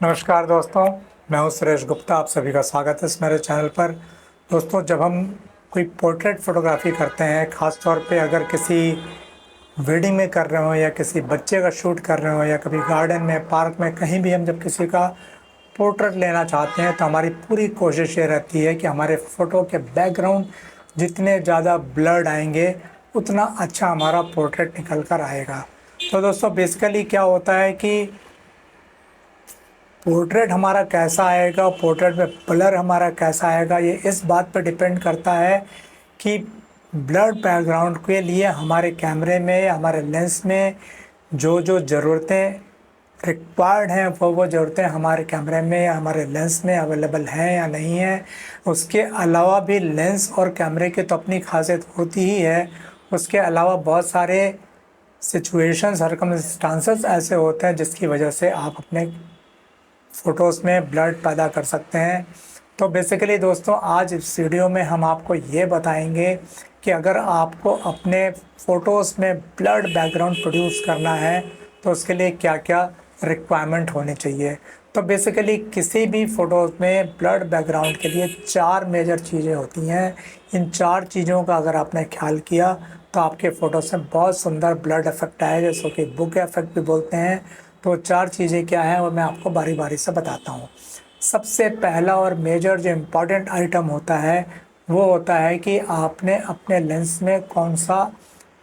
नमस्कार दोस्तों, मैं हूं सुरेश गुप्ता। आप सभी का स्वागत है इस मेरे चैनल पर। दोस्तों, जब हम कोई पोर्ट्रेट फ़ोटोग्राफी करते हैं, ख़ास तौर पे अगर किसी वेडिंग में कर रहे हो या किसी बच्चे का शूट कर रहे हो या कभी गार्डन में, पार्क में, कहीं भी हम जब किसी का पोर्ट्रेट लेना चाहते हैं तो हमारी पूरी कोशिश ये रहती है कि हमारे फ़ोटो के बैकग्राउंड जितने ज़्यादा ब्लर्ड आएंगे उतना अच्छा हमारा पोर्ट्रेट निकल कर आएगा। तो दोस्तों, बेसिकली क्या होता है कि पोर्ट्रेट हमारा कैसा आएगा, पोर्ट्रेट में ब्लर हमारा कैसा आएगा, ये इस बात पर डिपेंड करता है कि ब्लर्ड बैकग्राउंड के लिए हमारे कैमरे में, हमारे लेंस में जो जो ज़रूरतें रिक्वायर्ड हैं वो ज़रूरतें हमारे कैमरे में या हमारे लेंस में अवेलेबल हैं या नहीं है। उसके अलावा भी लेंस और कैमरे की तो अपनी खासियत होती ही है। उसके अलावा बहुत सारे सिचुएशन, सर्कमस्टांसेस ऐसे होते हैं जिसकी वजह से आप अपने फ़ोटोज़ में ब्लड पैदा कर सकते हैं। तो बेसिकली दोस्तों, आज इस वीडियो में हम आपको ये बताएंगे कि अगर आपको अपने फ़ोटोज़ में ब्लड बैकग्राउंड प्रोड्यूस करना है तो उसके लिए क्या क्या रिक्वायरमेंट होनी चाहिए। तो बेसिकली किसी भी फ़ोटोज़ में ब्लड बैकग्राउंड के लिए 4 मेजर चीज़ें होती हैं। इन 4 चीज़ों का अगर आपने ख्याल किया तो आपके फ़ोटोज़ में बहुत सुंदर ब्लड इफ़ेक्ट आएगा, जिसको कि बुके इफ़ेक्ट भी बोलते हैं। तो 4 चीज़ें क्या हैं वो मैं आपको बारी बारी से बताता हूँ। सबसे पहला और मेजर जो इम्पॉर्टेंट आइटम होता है वो होता है कि आपने अपने लेंस में कौन सा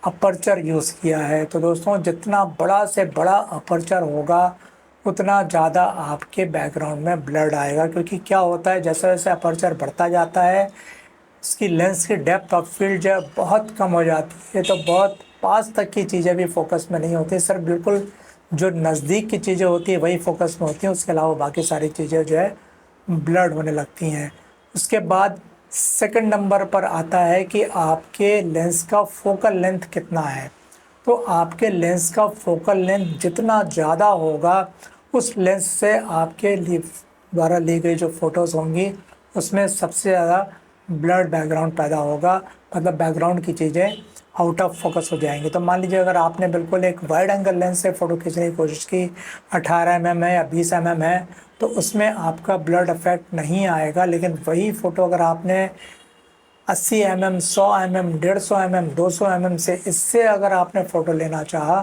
अपर्चर यूज़ किया है। तो दोस्तों, जितना बड़ा से बड़ा अपर्चर होगा उतना ज़्यादा आपके बैकग्राउंड में ब्लड आएगा, क्योंकि क्या होता है, जैसे जैसे अपर्चर बढ़ता जाता है उसकी लेंस की डेप्थ ऑफ फील्ड जो है बहुत कम हो जाती है। तो बहुत पास तक की चीज़ें भी फोकस में नहीं होती, सिर्फ बिल्कुल जो नज़दीक की चीज़ें होती है वही फोकस में होती हैं। उसके अलावा बाकी सारी चीज़ें जो है ब्लड होने लगती हैं। उसके बाद सेकंड नंबर पर आता है कि आपके लेंस का फोकल लेंथ कितना है। तो आपके लेंस का फोकल लेंथ जितना ज़्यादा होगा उस लेंस से आपके द्वारा ली गई जो फ़ोटोज़ होंगी उसमें सबसे ज़्यादा ब्लड बैकग्राउंड पैदा होगा, मतलब बैकग्राउंड की चीज़ें आउट ऑफ फोकस हो जाएंगी। तो मान लीजिए अगर आपने बिल्कुल एक वाइड एंगल लेंस से फ़ोटो खींचने की कोशिश की, 18 mm है या 20 mm है, तो उसमें आपका ब्लड इफेक्ट नहीं आएगा। लेकिन वही फ़ोटो अगर आपने 80 mm, 100 mm, 150 mm, 200 mm से इससे अगर आपने फ़ोटो लेना चाहा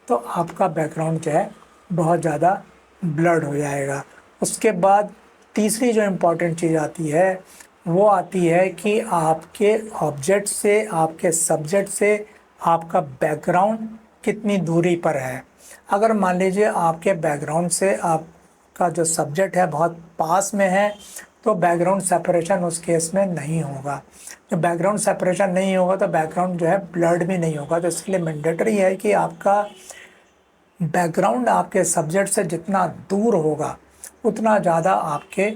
तो आपका बैकग्राउंड जो है बहुत ज़्यादा ब्लर्ड हो जाएगा। उसके बाद तीसरी जो इम्पॉर्टेंट चीज़ आती है वो आती है कि आपके ऑब्जेक्ट से, आपके सब्जेक्ट से आपका बैकग्राउंड कितनी दूरी पर है। अगर मान लीजिए आपके बैकग्राउंड से आपका जो सब्जेक्ट है बहुत पास में है तो बैकग्राउंड सेपरेशन उस केस में नहीं होगा। जब बैकग्राउंड सेपरेशन नहीं होगा तो बैकग्राउंड जो है ब्लर्ड भी नहीं होगा। तो इसके लिए मैंडेटरी है कि आपका बैकग्राउंड आपके सब्जेक्ट से जितना दूर होगा उतना ज़्यादा आपके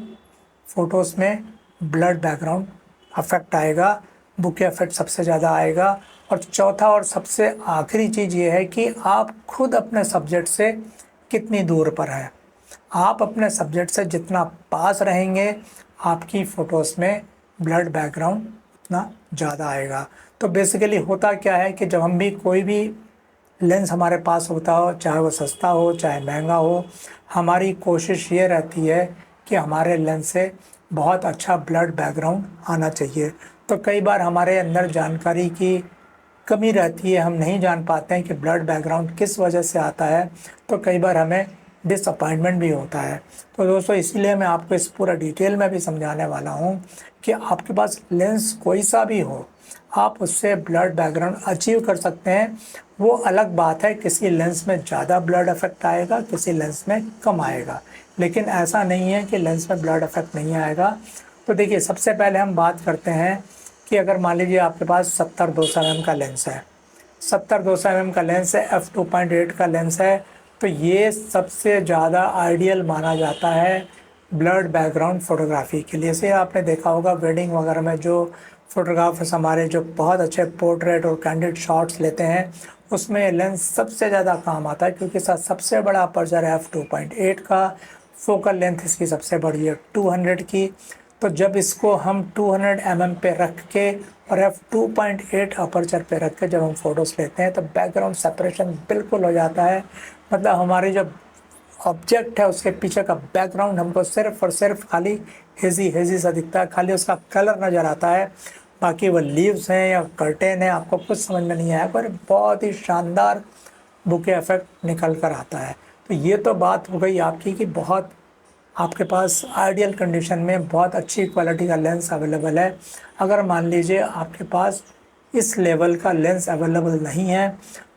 फ़ोटोज़ में ब्लड बैकग्राउंड अफेक्ट आएगा, बुके इफेक्ट सबसे ज़्यादा आएगा। और चौथा और सबसे आखिरी चीज़ ये है कि आप खुद अपने सब्जेक्ट से कितनी दूर पर है। आप अपने सब्जेक्ट से जितना पास रहेंगे आपकी फ़ोटोज़ में ब्लड बैकग्राउंड उतना ज़्यादा आएगा। तो बेसिकली होता क्या है कि जब हम भी कोई भी लेंस हमारे पास होता हो, चाहे वो सस्ता हो चाहे महंगा हो, हमारी कोशिश ये रहती है कि हमारे लेंस से बहुत अच्छा ब्लड बैकग्राउंड आना चाहिए। तो कई बार हमारे अंदर जानकारी की कमी रहती है, हम नहीं जान पाते हैं कि ब्लड बैकग्राउंड किस वजह से आता है, तो कई बार हमें डिसअपॉइंटमेंट भी होता है। तो दोस्तों, इसीलिए मैं आपको इस पूरा डिटेल में भी समझाने वाला हूँ कि आपके पास लेंस कोई सा भी हो, आप उससे ब्लड बैकग्राउंड अचीव कर सकते हैं। वो अलग बात है, किसी लेंस में ज़्यादा ब्लड इफेक्ट आएगा, किसी लेंस में कम आएगा, लेकिन ऐसा नहीं है कि लेंस में ब्लड इफेक्ट नहीं आएगा। तो देखिए, सबसे पहले हम बात करते हैं कि अगर मान लीजिए आपके पास 70-200 mm का लेंस है, 70-200 mm का लेंस है, f2.8 का लेंस है, तो ये सबसे ज़्यादा आइडियल माना जाता है ब्लड बैकग्राउंड फ़ोटोग्राफी के लिए। से आपने देखा होगा वेडिंग वगैरह में जो फ़ोटोग्राफर्स हमारे जो बहुत अच्छे पोर्ट्रेट और कैंडिड शॉट्स लेते हैं उसमें लेंस सबसे ज़्यादा काम आता है, क्योंकि सबसे बड़ा अपर्चर है f2.8 का, फोकल लेंथ इसकी सबसे बड़ी है 200 की। तो जब इसको हम 200 mm पे रख के और f2.8 अपर्चर पे रख के जब हम फ़ोटोज़ लेते हैं तो बैकग्राउंड सेपरेशन बिल्कुल हो जाता है। मतलब हमारी जो ऑब्जेक्ट है उसके पीछे का बैकग्राउंड हमको सिर्फ और सिर्फ खाली हेजी सा दिखता है, खाली उसका कलर नज़र आता है, बाकी वो लीव्स हैं या कर्टेन है आपको कुछ समझ में नहीं आया, पर बहुत ही शानदार बुके इफेक्ट निकल कर आता है। तो ये तो बात हो गई आपकी कि बहुत आपके पास आइडियल कंडीशन में बहुत अच्छी क्वालिटी का लेंस अवेलेबल है। अगर मान लीजिए आपके पास इस लेवल का लेंस अवेलेबल नहीं है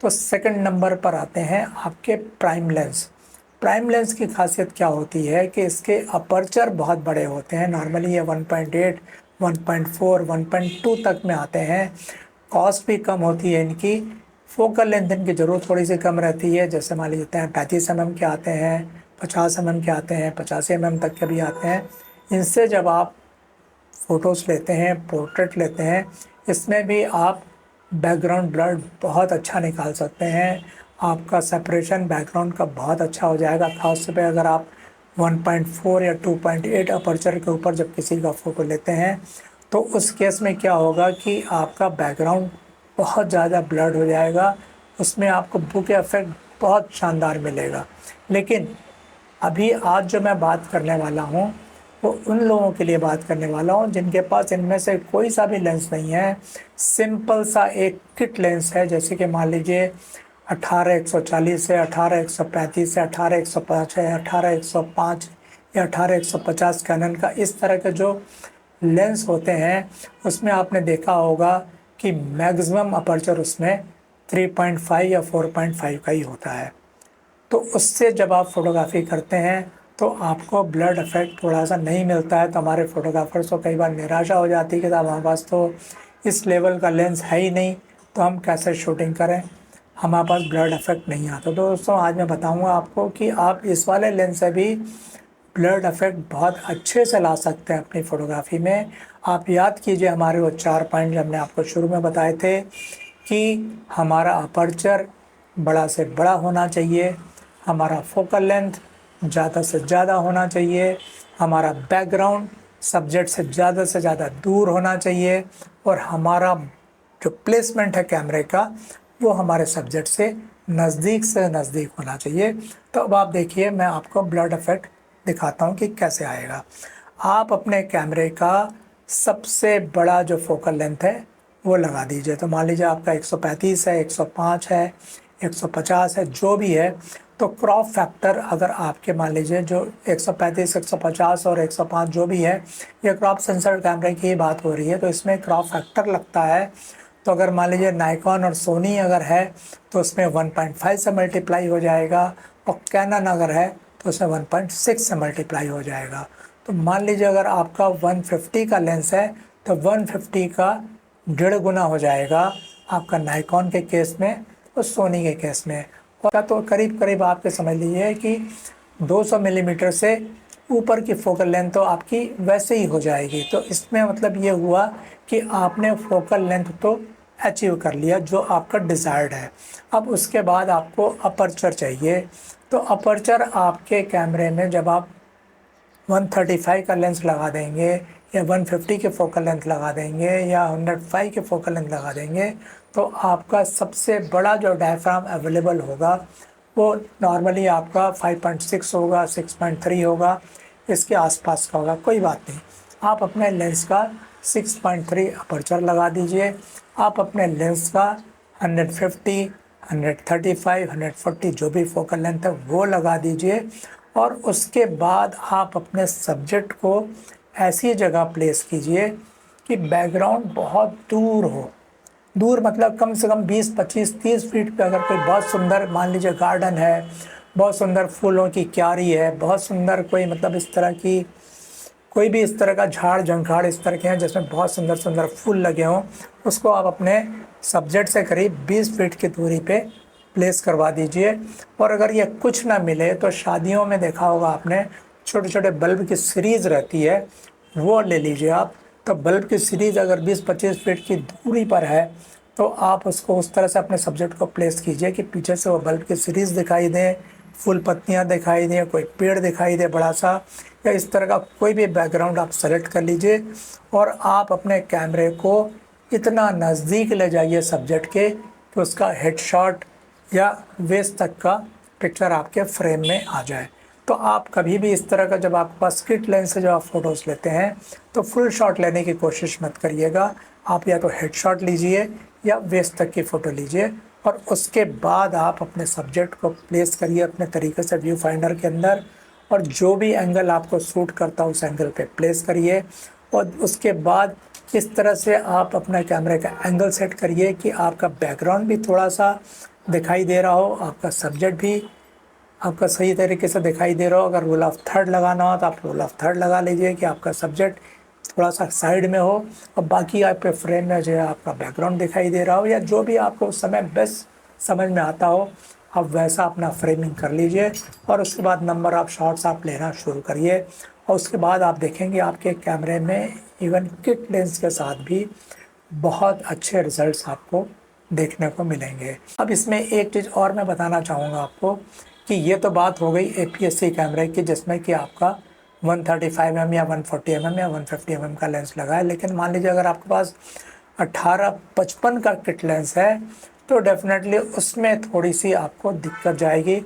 तो सेकंड नंबर पर आते हैं आपके प्राइम लेंस। प्राइम लेंस की खासियत क्या होती है कि इसके अपर्चर बहुत बड़े होते हैं, नॉर्मली ये 1.8, 1.4, 1.2 तक में आते हैं। कॉस्ट भी कम होती है इनकी, फोकल लेंथ इनकी ज़रूर थोड़ी सी कम रहती है, जैसे मान लीजिए 35 mm के आते हैं, 50 mm के आते हैं, 85 mm तक के भी आते हैं। इनसे जब आप फ़ोटोज़ लेते हैं, पोर्ट्रेट लेते हैं, इसमें भी आप बैकग्राउंड ब्लर बहुत अच्छा निकाल सकते हैं। आपका सेपरेशन बैकग्राउंड का बहुत अच्छा हो जाएगा, खास तौर पे अगर आप 1.4 या 2.8 अपर्चर के ऊपर जब किसी का फ़ोटो लेते हैं तो उस केस में क्या होगा कि आपका बैकग्राउंड बहुत ज़्यादा ब्लर्ड हो जाएगा, उसमें आपको बुके इफेक्ट बहुत शानदार मिलेगा। लेकिन अभी आज जो मैं बात करने वाला हूँ वो उन लोगों के लिए बात करने वाला हूँ जिनके पास इनमें से कोई सा भी लेंस नहीं है, सिंपल सा एक किट लेंस है, जैसे कि मान लीजिए 18-140 है, 18-135 है, 18-105 है, 18-105 या 18-150 कैनन का, इस तरह के जो लेंस होते हैं उसमें आपने देखा होगा कि मैक्सिमम अपर्चर उसमें 3.5 या 4.5 का ही होता है। तो उससे जब आप फोटोग्राफी करते हैं तो आपको ब्लड इफेक्ट थोड़ा सा नहीं मिलता है, तो हमारे फोटोग्राफर्स को कई बार निराशा हो जाती है कि साहब हमारे पास तो इस लेवल का लेंस है ही नहीं, तो हम कैसे शूटिंग करें, हमारे पास ब्लड इफेक्ट नहीं आता। तो दोस्तों आज मैं बताऊंगा आपको कि आप इस वाले लेंस से भी ब्लड इफेक्ट बहुत अच्छे से ला सकते हैं अपनी फ़ोटोग्राफी में। आप याद कीजिए हमारे वो 4 पॉइंट हमने आपको शुरू में बताए थे कि हमारा अपर्चर बड़ा से बड़ा होना चाहिए, हमारा फोकल लेंथ ज़्यादा से ज़्यादा होना चाहिए, हमारा बैकग्राउंड सब्जेक्ट से ज़्यादा दूर होना चाहिए, और हमारा जो प्लेसमेंट है कैमरे का वो हमारे सब्जेक्ट से नज़दीक होना चाहिए। तो अब आप देखिए मैं आपको ब्लड इफेक्ट दिखाता हूँ कि कैसे आएगा। आप अपने कैमरे का सबसे बड़ा जो फोकल लेंथ है वो लगा दीजिए। तो मान लीजिए आपका 135 है, 105 है, 150 है, जो भी है, तो क्रॉप फैक्टर अगर आपके मान लीजिए जो 135, 150 और 105 जो भी है, ये क्रॉप सेंसर कैमरे की ही बात हो रही है, तो इसमें क्रॉप फैक्टर लगता है। तो अगर मान लीजिए नाइकॉन और सोनी अगर है तो उसमें 1.5 से मल्टीप्लाई हो जाएगा, और कैनन अगर है तो उसमें 1.6 से मल्टीप्लाई हो जाएगा। तो मान लीजिए अगर आपका 150 का लेंस है तो 150 का 1.5 गुना हो जाएगा आपका नाइकॉन के केस में और सोनी के केस में। और तो करीब आपके समझ लीजिए कि 200 मिलीमीटर से ऊपर की फोकल लेंथ तो आपकी वैसे ही हो जाएगी। तो इसमें मतलब ये हुआ कि आपने फोकल लेंथ तो अचीव कर लिया जो आपका डिज़ायर्ड है। अब उसके बाद आपको अपर्चर चाहिए। तो अपर्चर आपके कैमरे में जब आप 135 का लेंस लगा देंगे या 150 के फोकल लेंथ लगा देंगे या 105 के फोकल लेंथ लगा देंगे, तो आपका सबसे बड़ा जो डायफ्राम अवेलेबल होगा वो नॉर्मली आपका 5.6 होगा, 6.3 होगा, इसके आसपास का होगा। कोई बात नहीं, आप अपने लेंस का 6.3 अपर्चर लगा दीजिए। आप अपने लेंस का 150, 135, 140 जो भी फोकल लेंथ है वो लगा दीजिए, और उसके बाद आप अपने सब्जेक्ट को ऐसी जगह प्लेस कीजिए कि बैकग्राउंड बहुत दूर हो। दूर मतलब कम से कम 20, 25, 30 फीट पे अगर कोई बहुत सुंदर मान लीजिए गार्डन है, बहुत सुंदर फूलों की क्यारी है, बहुत सुंदर कोई मतलब इस तरह की कोई भी इस तरह का झाड़ झंखाड़ इस तरह के हैं जिसमें बहुत सुंदर सुंदर फूल लगे हों, उसको आप अपने सब्जेक्ट से करीब 20 फीट की दूरी पे प्लेस करवा दीजिए। और अगर ये कुछ ना मिले तो शादियों में देखा होगा आपने, छोटे छोटे बल्ब की सीरीज़ रहती है, वो ले लीजिए आप। तो बल्ब की सीरीज़ अगर 20-25 फीट की दूरी पर है तो आप उसको उस तरह से अपने सब्जेक्ट को प्लेस कीजिए कि पीछे से वो बल्ब की सीरीज़ दिखाई दें, फूल पत्तियाँ दिखाई दें, कोई पेड़ दिखाई दे बड़ा सा, या इस तरह का कोई भी बैकग्राउंड आप सेलेक्ट कर लीजिए। और आप अपने कैमरे को इतना नज़दीक ले जाइए सब्जेक्ट के कि उसका हेडशॉट या वेस्ट तक का पिक्चर आपके फ्रेम में आ जाए। तो आप कभी भी इस तरह का, जब आपके पास किट लेंस से जब आप फ़ोटोज़ लेते हैं तो फुल शॉट लेने की कोशिश मत करिएगा। आप या तो हेड शॉट लीजिए या वेस्ट तक की फ़ोटो लीजिए, और उसके बाद आप अपने सब्जेक्ट को प्लेस करिए अपने तरीके से व्यू फाइंडर के अंदर, और जो भी एंगल आपको सूट करता है उस एंगल पे प्लेस करिए। और उसके बाद इस तरह से आप अपना कैमरे का एंगल सेट करिए कि आपका बैकग्राउंड भी थोड़ा सा दिखाई दे रहा हो, आपका सब्जेक्ट भी आपका सही तरीके से दिखाई दे रहा हो। अगर रूल ऑफ थर्ड लगाना हो तो आप रूल ऑफ थर्ड लगा लीजिए कि आपका सब्जेक्ट थोड़ा सा साइड में हो और बाकी आपके फ्रेम में जो है आपका बैकग्राउंड दिखाई दे रहा हो, या जो भी आपको उस समय बेस्ट समझ में आता हो आप वैसा अपना फ्रेमिंग कर लीजिए। और उसके बाद नंबर ऑफ़ शॉट्स आप लेना शुरू करिए, और उसके बाद आप देखेंगे आपके कैमरे में इवन किट लेंस के साथ भी बहुत अच्छे रिजल्ट्स आपको देखने को मिलेंगे। अब इसमें एक चीज़ और मैं बताना चाहूँगा आपको कि ये तो बात हो गई APS-C कैमरे की, जिसमें कि आपका 135mm या 140mm या 150mm का लेंस लगा है। लेकिन मान लीजिए अगर आपके पास 18-55 का किट लेंस है तो डेफिनेटली उसमें थोड़ी सी आपको दिक्कत जाएगी।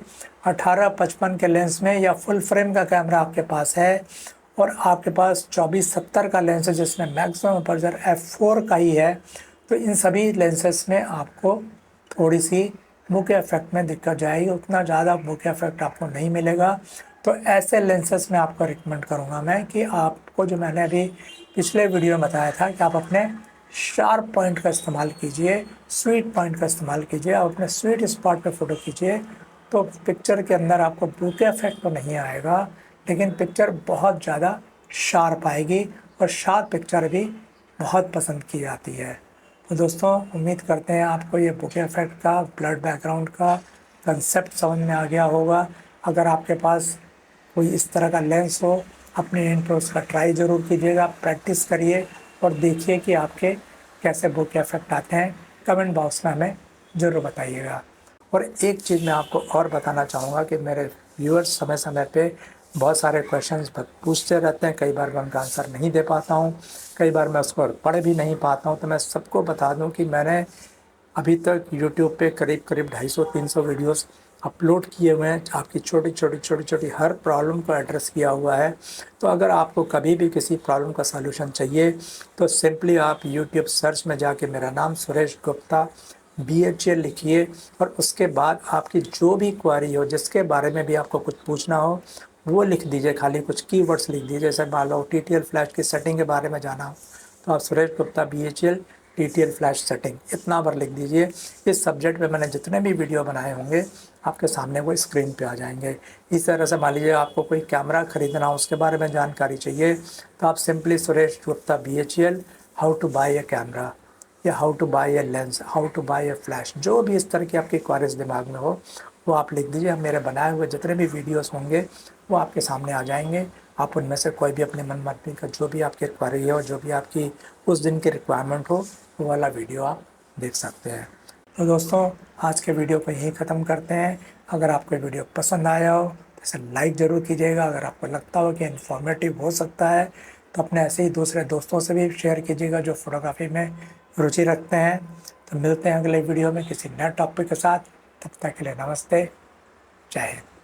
18-55 के लेंस में या फुल फ्रेम का कैमरा आपके पास है और आपके पास 24-70 का लेंस है जिसमें मैक्सिमम अपर्चर f4 का ही है, तो इन सभी लेंसेस में आपको थोड़ी सी बुके इफेक्ट में दिक्कत जाएगी। उतना ज़्यादा बुके इफेक्ट आपको नहीं मिलेगा। तो ऐसे लेंसेस में आपको रिकमेंड करूँगा मैं कि आपको, जो मैंने अभी पिछले वीडियो में बताया था, कि आप अपने शार्प पॉइंट का इस्तेमाल कीजिए, स्वीट पॉइंट का इस्तेमाल कीजिए, आप अपने स्वीट स्पॉट पे फ़ोटो खींचिए। तो पिक्चर के अंदर आपको बुके इफेक्ट तो नहीं आएगा, लेकिन पिक्चर बहुत ज़्यादा शार्प आएगी, और शार्प पिक्चर भी बहुत पसंद की जाती है। तो दोस्तों, उम्मीद करते हैं आपको ये बुके इफेक्ट का, ब्लड बैकग्राउंड का कंसेप्ट समझ में आ गया होगा। अगर आपके पास कोई इस तरह का लेंस हो, अपने एंड पर उसका ट्राई ज़रूर कीजिएगा, प्रैक्टिस करिए और देखिए कि आपके कैसे बुके इफेक्ट आते हैं। कमेंट बॉक्स में हमें ज़रूर बताइएगा। और एक चीज़ मैं आपको और बताना चाहूँगा कि मेरे व्यूअर्स समय समय पे बहुत सारे क्वेश्चंस पूछते रहते हैं। कई बार मैं उनका आंसर नहीं दे पाता हूँ, कई बार मैं उसको पढ़ भी नहीं पाता हूँ। तो मैं सबको बता दूँ कि मैंने अभी तक यूट्यूब पे करीब 250-300 वीडियोस अपलोड किए हुए हैं। आपकी छोटी हर प्रॉब्लम को एड्रेस किया हुआ है। तो अगर आपको कभी भी किसी प्रॉब्लम का सलूशन चाहिए तो सिंपली आप यूट्यूब सर्च में जाके मेरा नाम सुरेश गुप्ता BHL लिखिए, और उसके बाद आपकी जो भी क्वेरी हो, जिसके बारे में भी आपको कुछ पूछना हो, वो लिख दीजिए। खाली कुछ कीवर्ड्स लिख दीजिए। जैसे मान लो TTL फ्लैश की सेटिंग के बारे में जाना हो तो आप Suresh Gupta BHL TTL flash setting इतना बार लिख दीजिए। इस सब्जेक्ट पे मैंने जितने भी वीडियो बनाए होंगे आपके सामने वो स्क्रीन पे आ जाएंगे। इस तरह से मान लीजिए आपको कोई कैमरा ख़रीदना हो, उसके बारे में जानकारी चाहिए, तो आप simply Suresh Gupta BHL how to buy a camera या how to buy a lens, how to buy a flash, जो भी इस तरह की आपकी क्वेरीज दिमाग में हो वो आप लिख दीजिए। हम मेरे बनाए हुए जितने भी वीडियोस होंगे वो आपके सामने आ जाएंगे। आप उनमें से कोई भी अपने मनमर्जी का जो भी आपकी क्वेरी हो, जो भी आपकी उस दिन की रिक्वायरमेंट हो, वो वाला वीडियो आप देख सकते हैं। तो दोस्तों, आज के वीडियो को यहीं ख़त्म करते हैं। अगर आपको वीडियो पसंद आया हो तो इसे लाइक ज़रूर कीजिएगा। अगर आपको लगता हो कि इन्फॉर्मेटिव हो सकता है तो अपने ऐसे ही दूसरे दोस्तों से भी शेयर कीजिएगा जो फ़ोटोग्राफी में रुचि रखते हैं। तो मिलते हैं अगले वीडियो में किसी नए टॉपिक के साथ। तब तक के लिए नमस्ते, जय हिंद।